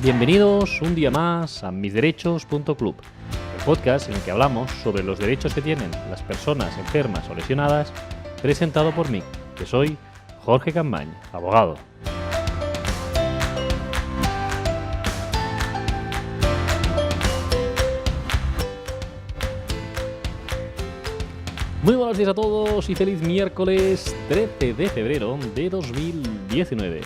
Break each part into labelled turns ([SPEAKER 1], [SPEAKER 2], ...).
[SPEAKER 1] Bienvenidos un día más a misderechos.club, el podcast en el que hablamos sobre los derechos que tienen las personas enfermas o lesionadas, presentado por mí, que soy Jorge Campaña, abogado. Muy buenos días a todos y feliz miércoles 13 de febrero de 2019.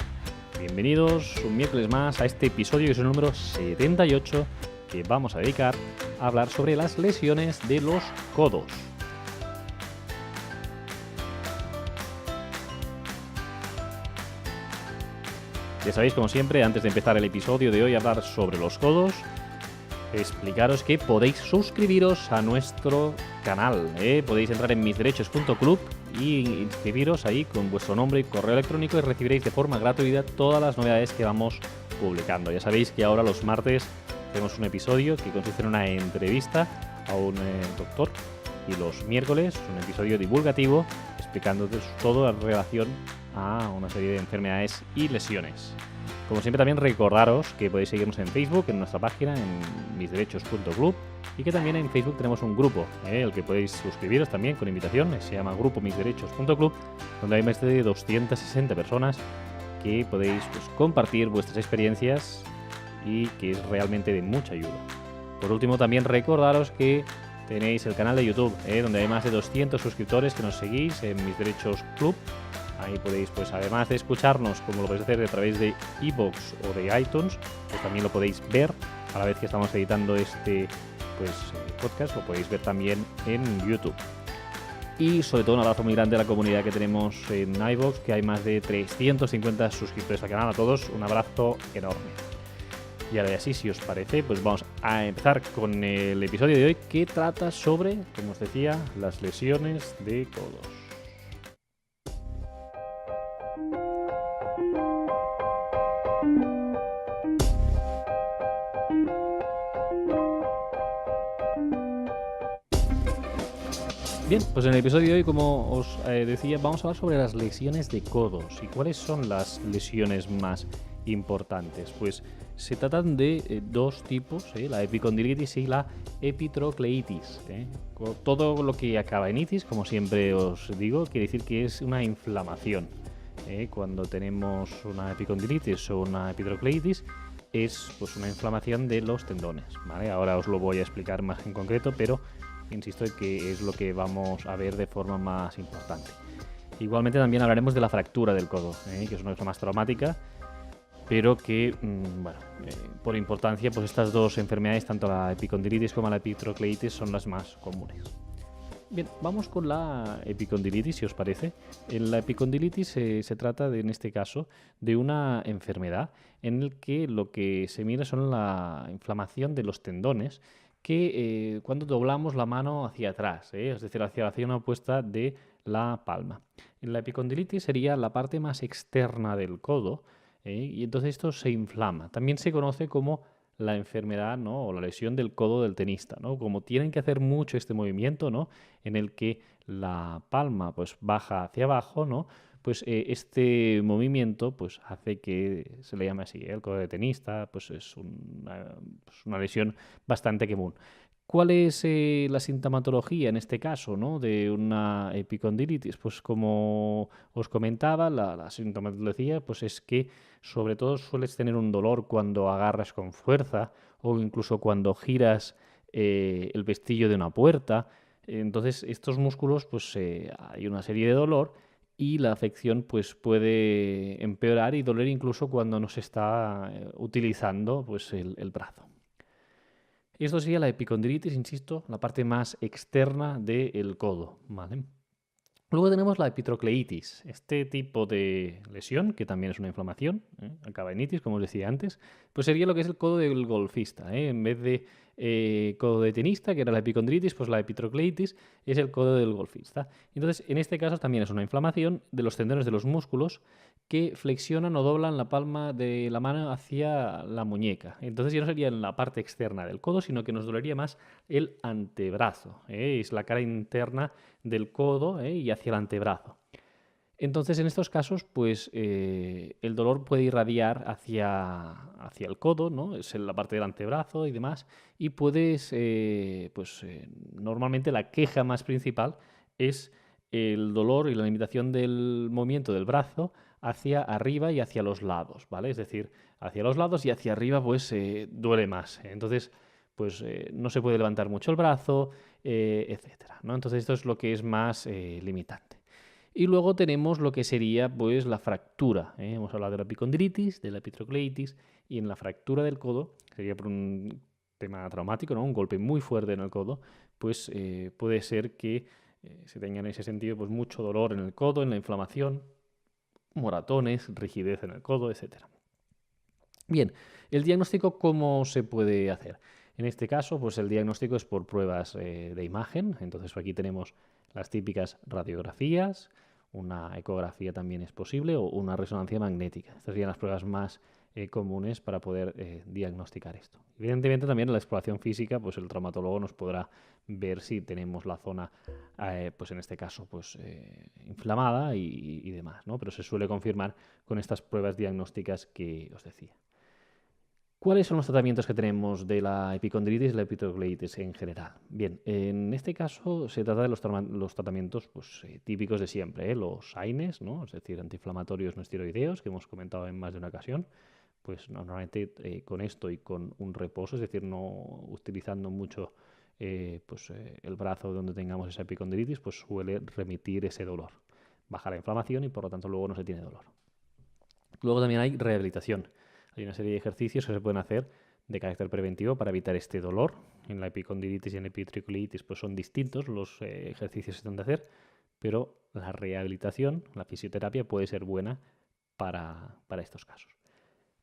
[SPEAKER 1] Bienvenidos un miércoles más a este episodio que es el número 78 que vamos a dedicar a hablar sobre las lesiones de los codos. Ya sabéis, como siempre, antes de empezar el episodio de hoy a hablar sobre los codos, explicaros que podéis suscribiros a nuestro canal, podéis entrar en misderechos.club y inscribiros ahí con vuestro nombre y correo electrónico y recibiréis de forma gratuita todas las novedades que vamos publicando. Ya sabéis que ahora los martes tenemos un episodio que consiste en una entrevista a un doctor y los miércoles un episodio divulgativo explicando todo en relación a una serie de enfermedades y lesiones. Como siempre, también recordaros que podéis seguirnos en Facebook, en nuestra página, en misderechos.club, y que también en Facebook tenemos un grupo, el que podéis suscribiros también con invitación, se llama Grupo misderechos.club, donde hay más de 260 personas que podéis compartir vuestras experiencias y que es realmente de mucha ayuda. Por último, también recordaros que tenéis el canal de YouTube, donde hay más de 200 suscriptores que nos seguís en Misderechos Club. Ahí podéis, además de escucharnos, como lo podéis hacer a través de iVoox o de iTunes, pues también lo podéis ver a la vez que estamos editando este podcast, lo podéis ver también en YouTube. Y sobre todo un abrazo muy grande a la comunidad que tenemos en iVoox, que hay más de 350 suscriptores al canal. A todos un abrazo enorme. Y ahora así, si os parece, pues vamos a empezar con el episodio de hoy, que trata sobre, como os decía, las lesiones de codos. Bien, pues en el episodio de hoy, como os decía, vamos a hablar sobre las lesiones de codos. ¿Y cuáles son las lesiones más importantes? Pues se tratan de dos tipos, la epicondilitis y la epitrocleitis. Todo lo que acaba en itis, como siempre os digo, quiere decir que es una inflamación. Cuando tenemos una epicondilitis o una epitrocleitis, es una inflamación de los tendones, ¿vale? Ahora os lo voy a explicar más en concreto, pero insisto en que es lo que vamos a ver de forma más importante. Igualmente también hablaremos de la fractura del codo, que es una cosa más traumática, pero que, por importancia, estas dos enfermedades, tanto la epicondilitis como la epitrocleitis, son las más comunes. Bien, vamos con la epicondilitis, si os parece. En la epicondilitis se trata, en este caso, de una enfermedad en la que lo que se mira son la inflamación de los tendones, que cuando doblamos la mano hacia atrás, es decir, hacia la zona opuesta de la palma. En la epicondilitis sería la parte más externa del codo, y entonces esto se inflama. También se conoce como la enfermedad, ¿no?, o la lesión del codo del tenista, ¿no? Como tienen que hacer mucho este movimiento, ¿no?, en el que la palma baja hacia abajo, ¿no?, este movimiento hace que se le llame así, el codo de tenista, es una lesión bastante común. ¿Cuál es la sintomatología en este caso, ¿no?, de una epicondilitis? Pues como os comentaba, la sintomatología es que sobre todo sueles tener un dolor cuando agarras con fuerza o incluso cuando giras el pestillo de una puerta. Entonces estos músculos hay una serie de dolor y la afección puede empeorar y doler incluso cuando no se está utilizando el brazo. Esto sería la epicondilitis, insisto, la parte más externa del codo, ¿vale? Luego tenemos la epitrocleitis, este tipo de lesión, que también es una inflamación, acaba en itis, como os decía antes, sería lo que es el codo del golfista. En vez de codo de tenista, que era la epicondilitis, la epitrocleitis es el codo del golfista. Entonces, en este caso también es una inflamación de los tendones de los músculos que flexionan o doblan la palma de la mano hacia la muñeca. Entonces ya no sería en la parte externa del codo, sino que nos dolería más el antebrazo. Es la cara interna del codo y hacia el antebrazo. Entonces, en estos casos, pues el dolor puede irradiar hacia el codo, ¿no? Es en la parte del antebrazo y demás, y puedes, normalmente la queja más principal es el dolor y la limitación del movimiento del brazo hacia arriba y hacia los lados, ¿vale? Es decir, hacia los lados y hacia arriba, pues duele más. Entonces, pues no se puede levantar mucho el brazo, etcétera, ¿no? Entonces, esto es lo que es más limitante. Y luego tenemos lo que sería pues la fractura. Hemos hablado de la epicondilitis, de la epitrocleitis, y en la fractura del codo, sería por un tema traumático, ¿no? Un golpe muy fuerte en el codo, pues puede ser que se tenga en ese sentido pues mucho dolor en el codo, en la inflamación, moratones, rigidez en el codo, etcétera. Bien, el diagnóstico, ¿cómo se puede hacer? En este caso, pues el diagnóstico es por pruebas de imagen. Entonces aquí tenemos las típicas radiografías, una ecografía también es posible o una resonancia magnética. Estas serían las pruebas más comunes para poder diagnosticar esto. Evidentemente también en la exploración física, pues el traumatólogo nos podrá ver si tenemos la zona, pues en este caso, pues inflamada y demás, ¿no? Pero se suele confirmar con estas pruebas diagnósticas que os decía. ¿Cuáles son los tratamientos que tenemos de la epicondilitis y la epitrocleitis en general? Bien, en este caso se trata de los tratamientos pues, típicos de siempre, los AINES, ¿no? Es decir, antiinflamatorios no esteroideos, que hemos comentado en más de una ocasión. Pues normalmente con esto y con un reposo, es decir, no utilizando mucho el brazo donde tengamos esa epicondilitis, pues suele remitir ese dolor. Baja la inflamación y por lo tanto luego no se tiene dolor. Luego también hay rehabilitación. Hay una serie de ejercicios que se pueden hacer de carácter preventivo para evitar este dolor. En la epicondilitis y en la epitricolitis pues son distintos los ejercicios que se han de hacer, pero la rehabilitación, la fisioterapia puede ser buena para estos casos.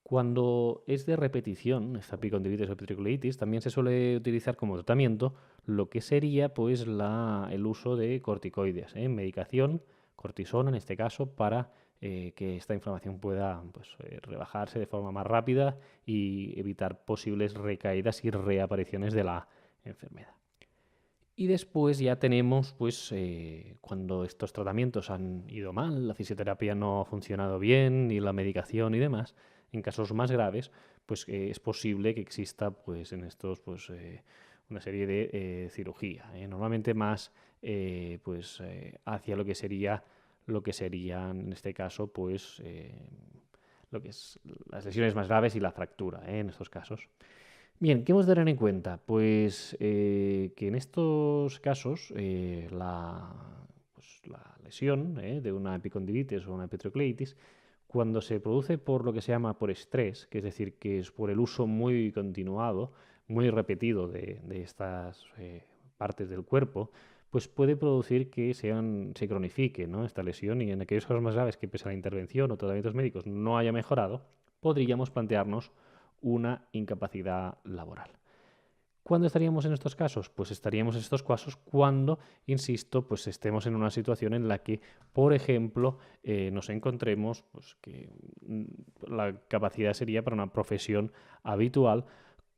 [SPEAKER 1] Cuando es de repetición, esta epicondilitis o epitricolitis, también se suele utilizar como tratamiento lo que sería pues el uso de corticoides, medicación, cortisona en este caso, para que esta inflamación pueda pues, rebajarse de forma más rápida y evitar posibles recaídas y reapariciones de la enfermedad. Y después ya tenemos, pues, cuando estos tratamientos han ido mal, la fisioterapia no ha funcionado bien, ni la medicación y demás, en casos más graves, pues es posible que exista, pues, en estos, pues, una serie de cirugía. Normalmente más, hacia lo que serían, en este caso, pues, lo que es las lesiones más graves y la fractura, en estos casos. Bien, ¿qué hemos de tener en cuenta? Pues que en estos casos la lesión de una epicondilitis o una epitrocleitis, cuando se produce por lo que se llama por estrés, que es decir, que es por el uso muy continuado, muy repetido de estas partes del cuerpo, pues puede producir que se cronifique, ¿no? Esta lesión, y en aquellos casos más graves que pese a la intervención o tratamientos médicos no haya mejorado, podríamos plantearnos una incapacidad laboral. ¿Cuándo estaríamos en estos casos? Pues estaríamos en estos casos cuando, insisto, pues estemos en una situación en la que, por ejemplo, nos encontremos, pues que la capacidad sería para una profesión habitual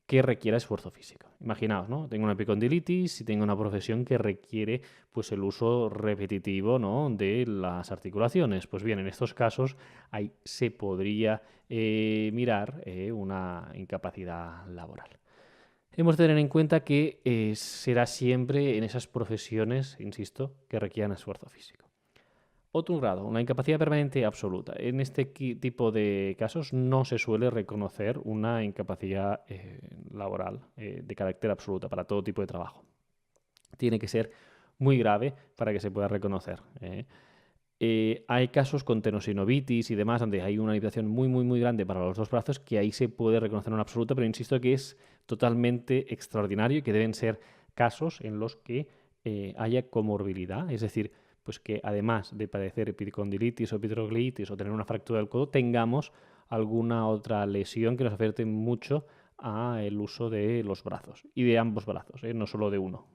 [SPEAKER 1] que requiera esfuerzo físico. Imaginaos, ¿no? Tengo una epicondilitis y tengo una profesión que requiere pues el uso repetitivo, ¿no? de las articulaciones. Pues bien, en estos casos ahí se podría mirar una incapacidad laboral. Hemos de tener en cuenta que será siempre en esas profesiones, insisto, que requieran esfuerzo físico. Otro grado, una incapacidad permanente absoluta. En este tipo de casos no se suele reconocer una incapacidad laboral de carácter absoluta para todo tipo de trabajo. Tiene que ser muy grave para que se pueda reconocer. Hay casos con tenosinovitis y demás, donde hay una limitación muy, muy, muy grande para los dos brazos, que ahí se puede reconocer una absoluta, pero insisto que es totalmente extraordinario y que deben ser casos en los que haya comorbilidad, es decir, pues que además de padecer epicondilitis o epitrocleitis o tener una fractura del codo, tengamos alguna otra lesión que nos afecte mucho al uso de los brazos y de ambos brazos, no solo de uno.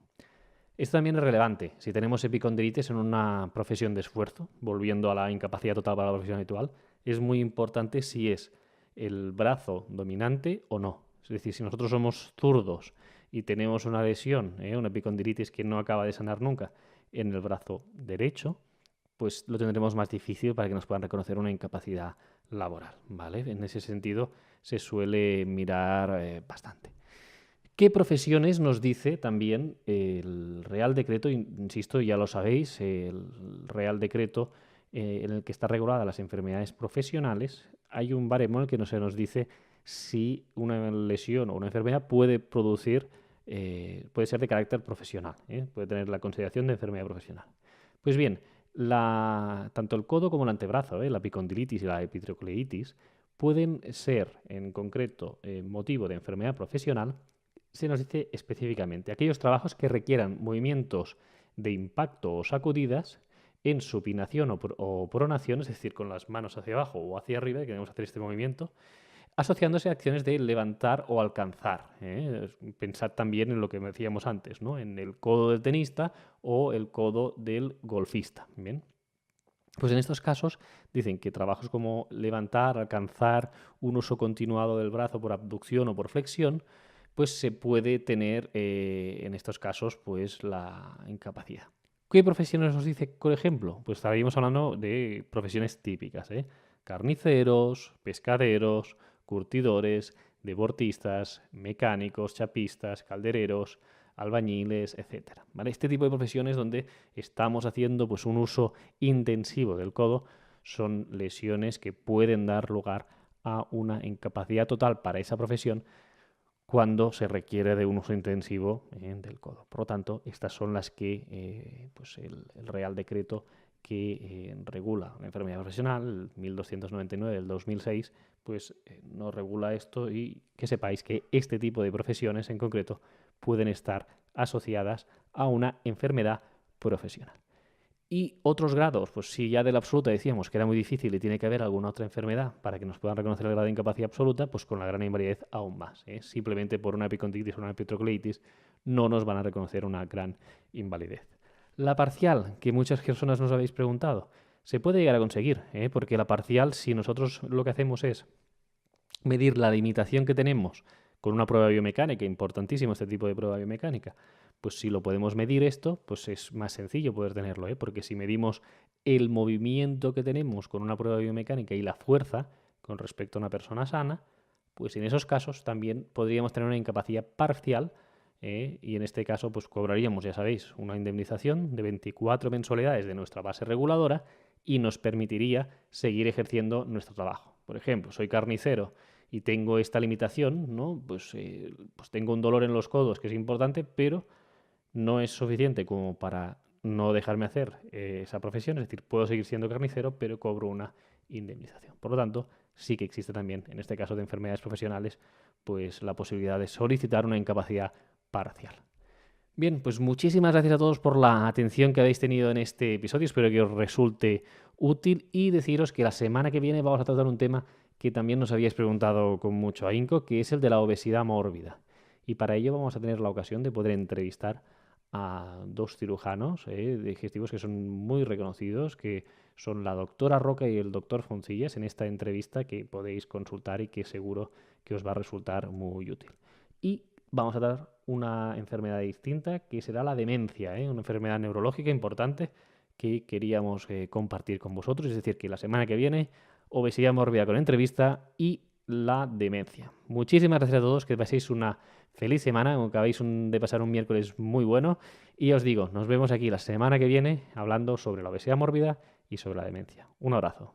[SPEAKER 1] Esto también es relevante. Si tenemos epicondilitis en una profesión de esfuerzo, volviendo a la incapacidad total para la profesión habitual, es muy importante si es el brazo dominante o no. Es decir, si nosotros somos zurdos y tenemos una lesión, una epicondilitis que no acaba de sanar nunca en el brazo derecho, pues lo tendremos más difícil para que nos puedan reconocer una incapacidad laboral, ¿vale? En ese sentido se suele mirar bastante. ¿Qué profesiones nos dice también el Real Decreto? Insisto, ya lo sabéis, el Real Decreto en el que está regulada las enfermedades profesionales, hay un baremo en el que se nos dice si una lesión o una enfermedad puede producir, puede ser de carácter profesional, puede tener la consideración de enfermedad profesional. Pues bien, tanto el codo como el antebrazo, la epicondilitis y la epitrocoleitis, pueden ser en concreto motivo de enfermedad profesional. Se nos dice específicamente aquellos trabajos que requieran movimientos de impacto o sacudidas en supinación o pronación, es decir, con las manos hacia abajo o hacia arriba, que queremos hacer este movimiento, asociándose a acciones de levantar o alcanzar. Pensad también en lo que decíamos antes, ¿no? En el codo del tenista o el codo del golfista. Bien. Pues en estos casos dicen que trabajos como levantar, alcanzar, un uso continuado del brazo por abducción o por flexión, pues se puede tener en estos casos pues la incapacidad. ¿Qué profesiones nos dice, por ejemplo? Pues estaríamos hablando de profesiones típicas, carniceros, pescaderos, curtidores, deportistas, mecánicos, chapistas, caldereros, albañiles, etcétera. ¿Vale? Este tipo de profesiones donde estamos haciendo pues, un uso intensivo del codo son lesiones que pueden dar lugar a una incapacidad total para esa profesión cuando se requiere de un uso intensivo del codo. Por lo tanto, estas son las que pues el Real Decreto que regula la enfermedad profesional, el 1299 del 2006, pues nos regula esto, y que sepáis que este tipo de profesiones en concreto pueden estar asociadas a una enfermedad profesional. Y otros grados, pues si ya de la absoluta decíamos que era muy difícil y tiene que haber alguna otra enfermedad para que nos puedan reconocer el grado de incapacidad absoluta, pues con la gran invalidez aún más. Simplemente por una epicondilitis o una epitrocoleitis no nos van a reconocer una gran invalidez. La parcial, que muchas personas nos habéis preguntado, se puede llegar a conseguir, porque la parcial, si nosotros lo que hacemos es medir la limitación que tenemos con una prueba biomecánica, importantísimo este tipo de prueba biomecánica, pues si lo podemos medir esto, pues es más sencillo poder tenerlo, porque si medimos el movimiento que tenemos con una prueba biomecánica y la fuerza con respecto a una persona sana, pues en esos casos también podríamos tener una incapacidad parcial, y en este caso pues cobraríamos, ya sabéis, una indemnización de 24 mensualidades de nuestra base reguladora y nos permitiría seguir ejerciendo nuestro trabajo. Por ejemplo, soy carnicero y tengo esta limitación, ¿no? Pues tengo un dolor en los codos que es importante, pero no es suficiente como para no dejarme hacer esa profesión, es decir, puedo seguir siendo carnicero, pero cobro una indemnización. Por lo tanto, sí que existe también, en este caso de enfermedades profesionales, pues la posibilidad de solicitar una incapacidad parcial. Bien, pues muchísimas gracias a todos por la atención que habéis tenido en este episodio. Espero que os resulte útil y deciros que la semana que viene vamos a tratar un tema que también nos habíais preguntado con mucho ahínco, que es el de la obesidad mórbida. Y para ello vamos a tener la ocasión de poder entrevistar a dos cirujanos digestivos que son muy reconocidos, que son la doctora Roca y el doctor Foncillas, en esta entrevista que podéis consultar y que seguro que os va a resultar muy útil. Y vamos a dar una enfermedad distinta, que será la demencia, una enfermedad neurológica importante que queríamos compartir con vosotros. Es decir, que la semana que viene, obesidad mórbida con entrevista y la demencia. Muchísimas gracias a todos, que paséis una feliz semana, que acabéis de pasar un miércoles muy bueno, y os digo, nos vemos aquí la semana que viene hablando sobre la obesidad mórbida y sobre la demencia. Un abrazo.